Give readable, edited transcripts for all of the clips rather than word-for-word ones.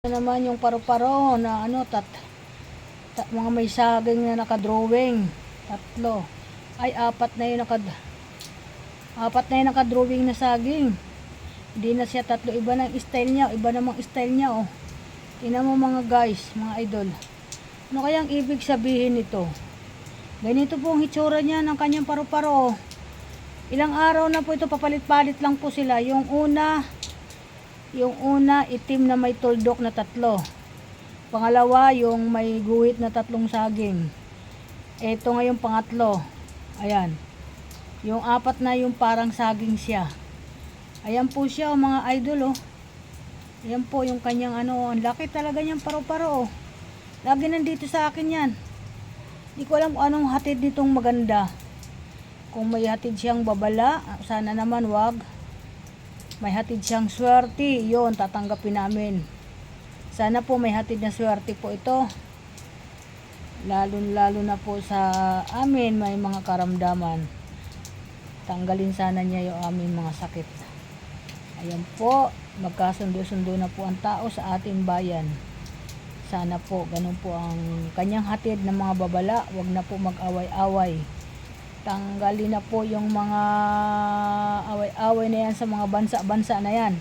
Ito naman yung paru-paro na ano, mga may saging na nakadrawing. Tatlo. Ay, apat na yung nakadrawing na saging. Hindi na siya tatlo. Iba ng style niya. Iba namang style niya, oh. Tingnan mo mga guys, mga idol. Ano kayang ibig sabihin nito? Ganito po ang hitsura niya ng kanyang paru-paro. Ilang araw na po ito, papalit-palit lang po sila. Yung una, itim na may tuldok na tatlo. Pangalawa, yung may guhit na tatlong saging. Ito ngayon pangatlo. Ayan. Yung apat na yung parang saging siya. Ayan po siya, oh, mga idol, oh. Ayan po yung kanyang ano, ang laki talaga niyang paru-paro, oh. Lagi nandito sa akin yan. Hindi ko alam kung anong hatid nitong maganda. Kung may hatid siyang babala, sana naman wag. May hatid siyang swerte, yon tatanggapin namin. Sana po may hatid na swerte po ito. Lalo na po sa amin may mga karamdaman. Tanggalin sana niya yung aming mga sakit. Ayan po, magkasundo-sundo na po ang tao sa ating bayan. Sana po, ganun po ang kanyang hatid ng mga babala. Wag na po mag-away-away. Tanggalin na po yung mga away-away na yan sa mga bansa-bansa na yan.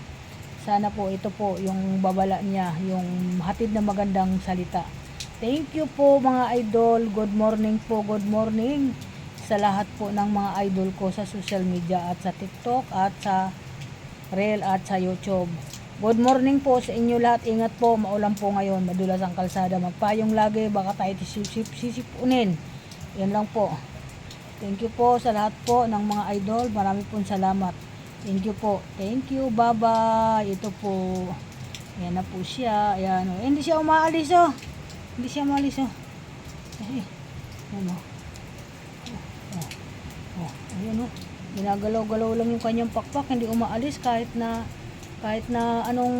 Sana po ito po yung babala niya, yung hatid na magandang salita. Thank you po mga idol. Good morning po, good morning sa lahat po ng mga idol ko sa social media at sa TikTok at sa Reel at sa YouTube. Good morning po sa inyo lahat. Ingat po, maulan po ngayon, madulas ang kalsada. Magpayong lagi, baka tayo sisipunin. Yan lang po. Thank you po sa lahat po ng mga idol. Marami pong salamat. Thank you po. Thank you. Bye-bye. Ito po. Ayan na po siya. Ayan, oh. Hindi siya umaalis, oh. Hindi siya umaalis, oh. Ayan, oh. Ayan, oh. Ginagalaw-galaw lang yung kanyang pakpak. Hindi umaalis kahit na anong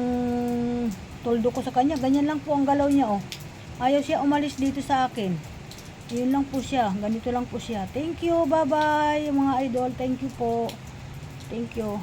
toldo ko sa kanya. Ganyan lang po ang galaw niya, oh. Ayaw siya umalis dito sa akin. Yun lang po siya. Ganito lang po siya. Thank you. Bye-bye mga idol. Thank you po. Thank you.